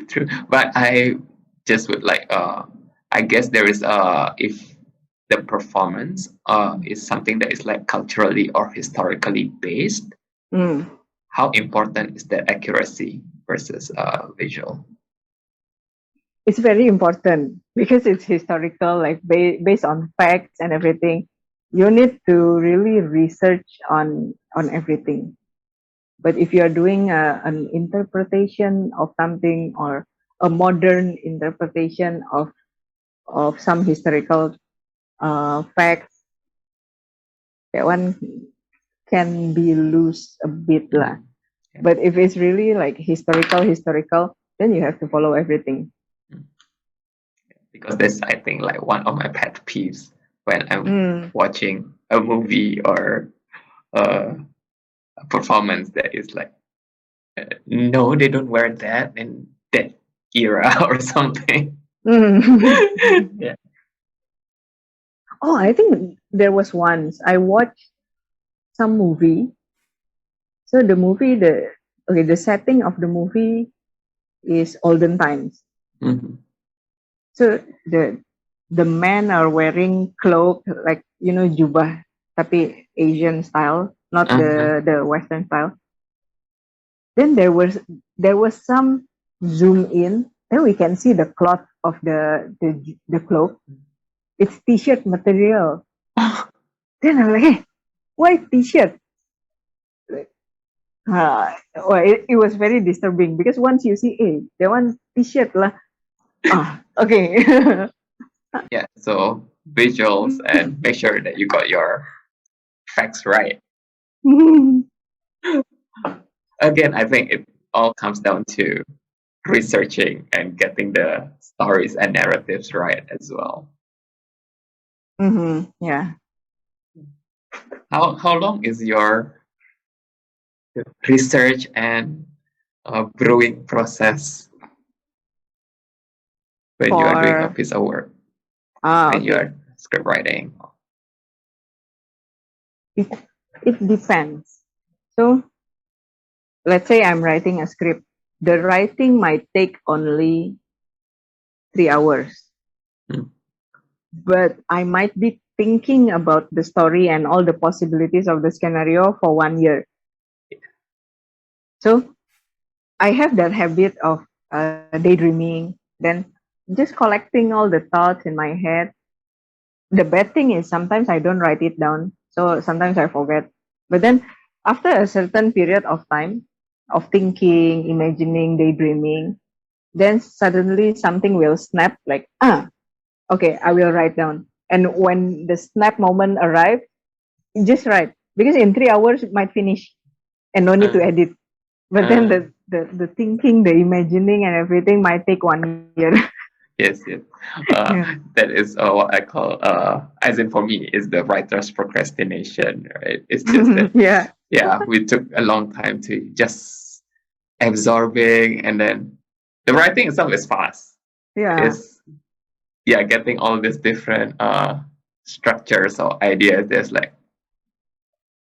Speaker 1: True. But I just would like I guess there is if the performance is something that is like culturally or historically based,
Speaker 2: Mm.
Speaker 1: how important is the accuracy versus visual?
Speaker 2: It's very important because it's historical, like based on facts and everything. You need to really research on everything. But if you are doing an interpretation of something or a modern interpretation of some historical facts, that one can be loose a bit lah.
Speaker 1: Mm. Yeah.
Speaker 2: But if it's really like historical, then you have to follow everything.
Speaker 1: Mm. Because that's I think like one of my pet peeves when I'm
Speaker 2: Mm.
Speaker 1: watching a movie or a performance that is like no, they don't wear that in that era or something.
Speaker 2: Mm.
Speaker 1: Yeah.
Speaker 2: Oh, I think there was once I watched some movie. So the setting of the movie is olden times.
Speaker 1: Mhm.
Speaker 2: So the men are wearing cloak like jubah tapi Asian style, not
Speaker 1: Uh-huh.
Speaker 2: the Western style. Then there was some zoom in, then we can see the cloth of the cloak. It's t-shirt material. Then I'm like, hey, why t-shirt? Well, it was very disturbing because once you see, hey, that one t-shirt lah. Okay.
Speaker 1: Yeah, so visuals and make sure that you got your facts right. Again, I think it all comes down to researching and getting the stories and narratives right as well.
Speaker 2: Yeah.
Speaker 1: How long is your research and brewing process when you are doing a
Speaker 2: For
Speaker 1: piece of work, when you
Speaker 2: okay.
Speaker 1: are script writing?
Speaker 2: It depends. So let's say I'm writing a script. The writing might take only 3 hours,
Speaker 1: Mm.
Speaker 2: but I might be thinking about the story and all the possibilities of the scenario for 1 year. So I have that habit of daydreaming, then just collecting all the thoughts in my head. The bad thing is sometimes I don't write it down, so sometimes I forget. But then after a certain period of time of thinking, imagining, daydreaming, then suddenly something will snap like, okay, I will write down. And when the snap moment arrives, just write. Because in 3 hours it might finish and no need to
Speaker 1: Uh,
Speaker 2: edit. But then
Speaker 1: uh,
Speaker 2: the thinking, the imagining and everything might take 1 year.
Speaker 1: yes, yes.
Speaker 2: Yeah.
Speaker 1: That is what I call, as in for me, is the writer's procrastination, right? It's just that,
Speaker 2: Yeah.
Speaker 1: yeah, we took a long time to just absorbing, and then the writing itself is fast.
Speaker 2: Yeah.
Speaker 1: It's, yeah, getting all these different structures or ideas. There's like,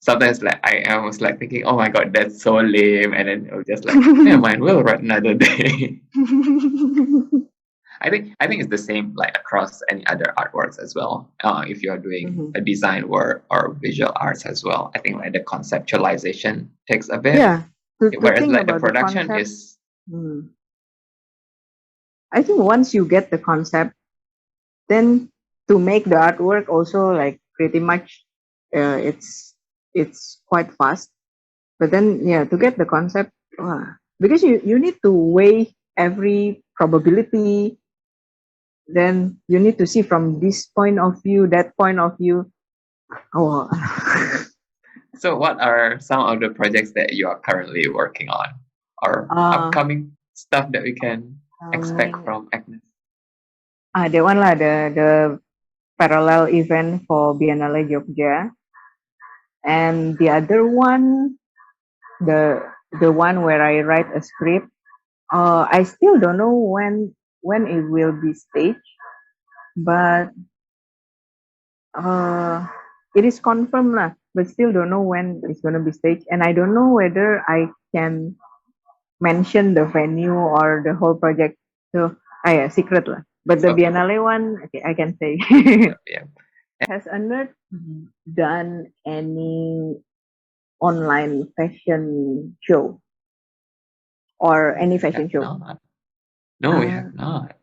Speaker 1: sometimes like I was like thinking, oh my god, that's so lame, and then it was just like, never mind, we'll write another day. I think it's the same like across any other artworks as well. If you're doing a design work or visual arts as well, I think like the conceptualization takes a bit,
Speaker 2: Yeah. To
Speaker 1: whereas
Speaker 2: think
Speaker 1: like the
Speaker 2: about the
Speaker 1: production
Speaker 2: concept.
Speaker 1: is
Speaker 2: I think once you get the concept, then to make the artwork also like pretty much it's quite fast. But then yeah, to get the concept, because you need to weigh every probability, then you need to see from this point of view, that point of view. Oh.
Speaker 1: So, what are some of the projects that you are currently working on, or
Speaker 2: uh,
Speaker 1: upcoming stuff that we can expect
Speaker 2: um,
Speaker 1: from Agnes?
Speaker 2: that one lah, the parallel event for Biennale Jogja, and the other one, the the one where I write a script. I still don't know when it will be staged, but it is confirmed lah. but still don't know when it's going to be staged. And I don't know whether I can mention the venue or the whole project. So, yeah, secret lah. But the
Speaker 1: Okay.
Speaker 2: Biennale one, okay, I can say.
Speaker 1: Yeah.
Speaker 2: Has aNERD done any online fashion show or any fashion show?
Speaker 1: Not. No, we have not.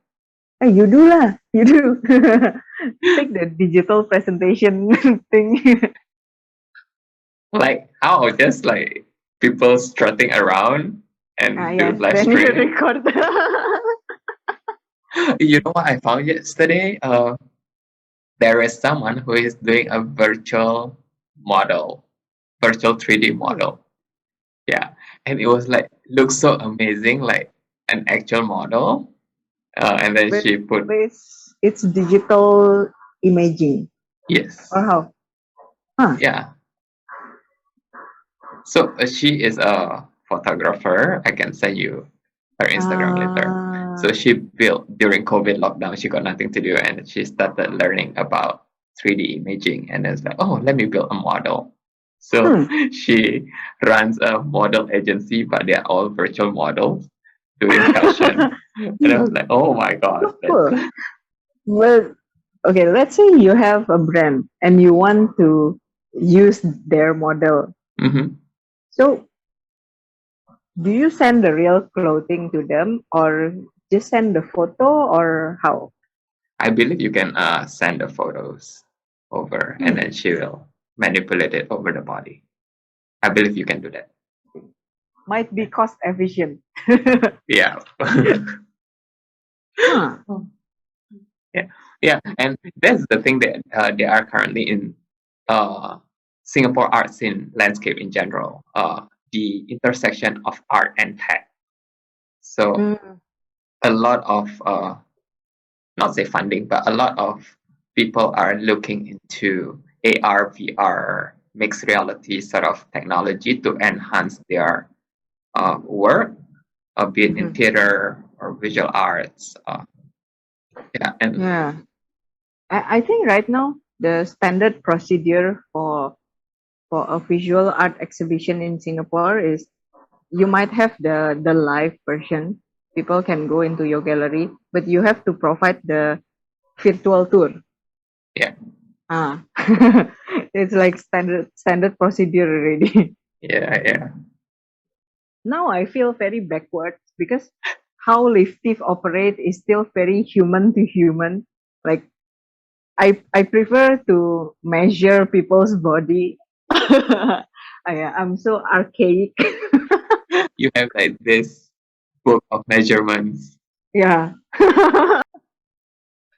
Speaker 2: Hey, you do lah. You do. Take the digital presentation thing.
Speaker 1: Like how? Just like people strutting around and do
Speaker 2: Yes,
Speaker 1: live
Speaker 2: then you
Speaker 1: stream.
Speaker 2: record.
Speaker 1: You know what I found yesterday? There is someone who is doing a virtual model, virtual 3D model. Yeah, and it was like looks so amazing, like an actual model. And then she put
Speaker 2: It's digital imaging
Speaker 1: yes,
Speaker 2: or how? Huh.
Speaker 1: yeah. So she is a photographer. I can send you her Instagram later. So she built during COVID lockdown. She got nothing to do, and she started learning about 3D imaging. And it's like, oh, let me build a model. So she runs a model agency, but they're all virtual models doing fashion. And I was like, oh my god.
Speaker 2: Cool. Well, okay, let's say you have a brand and you want to use their model.
Speaker 1: Mm-hmm.
Speaker 2: So, do you send the real clothing to them or just send the photo or how?
Speaker 1: I believe you can send the photos over and then she will manipulate it over the body. I believe you can do that.
Speaker 2: Might be cost efficient.
Speaker 1: Yeah.
Speaker 2: Huh.
Speaker 1: Yeah, and that's the thing that they are currently in Singapore art scene landscape in general. The intersection of art and tech. So a lot of not say funding, but a lot of people are looking into AR, VR, mixed reality sort of technology to enhance their work, be it in theater or visual arts.
Speaker 2: I think right now the standard procedure for a visual art exhibition in Singapore is you might have the live version. People can go into your gallery, but you have to provide the virtual tour.
Speaker 1: Yeah.
Speaker 2: It's like standard procedure already.
Speaker 1: Yeah.
Speaker 2: Now I feel very backwards because how Leafthief operate is still very human to human. Like I prefer to measure people's body. I'm so archaic.
Speaker 1: You have like this book of measurements.
Speaker 2: Yeah.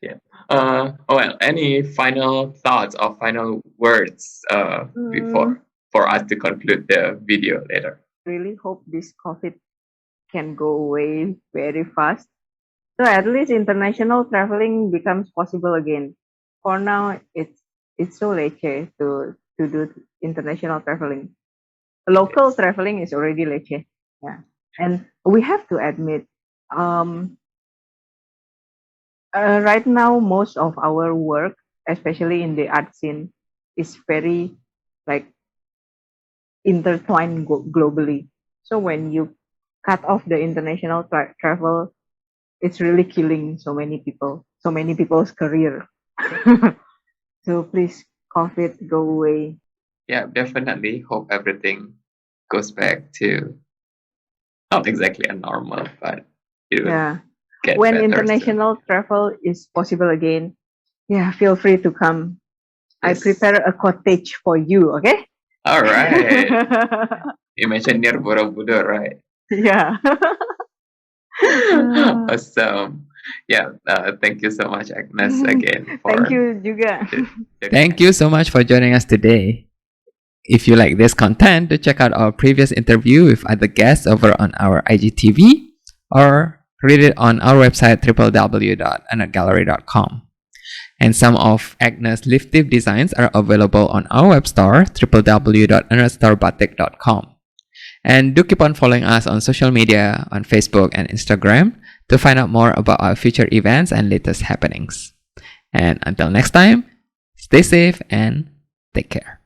Speaker 1: Yeah. Well, any final thoughts or final words before for us to conclude the video later?
Speaker 2: Really hope this COVID can go away very fast. So at least international traveling becomes possible again. For now, it's so leceh to do international traveling. Local traveling is already leceh. Yeah, and we have to admit, right now most of our work, especially in the art scene, is very like intertwined globally. So when you cut off the international travel, it's really killing so many people's career. So please, COVID, go away.
Speaker 1: Yeah, definitely hope everything goes back to not exactly a normal, but it will get
Speaker 2: when
Speaker 1: better
Speaker 2: international travel is possible again, feel free to come.
Speaker 1: Yes.
Speaker 2: I prepare a cottage for you, okay?
Speaker 1: All right. You mentioned near Borobudur, right?
Speaker 2: Yeah.
Speaker 1: Awesome. Yeah, thank you so much, Agnes, again.
Speaker 2: Thank you juga.
Speaker 1: Thank you so much for joining us today. If you like this content, do check out our previous interview with other guests over on our IGTV or read it on our website www.aNERDgallery.com. And some of Agnes' Leafthief designs are available on our web store www.aNERDstorebatik.com. And do keep on following us on social media on Facebook and Instagram to find out more about our future events and latest happenings. And until next time, stay safe and take care.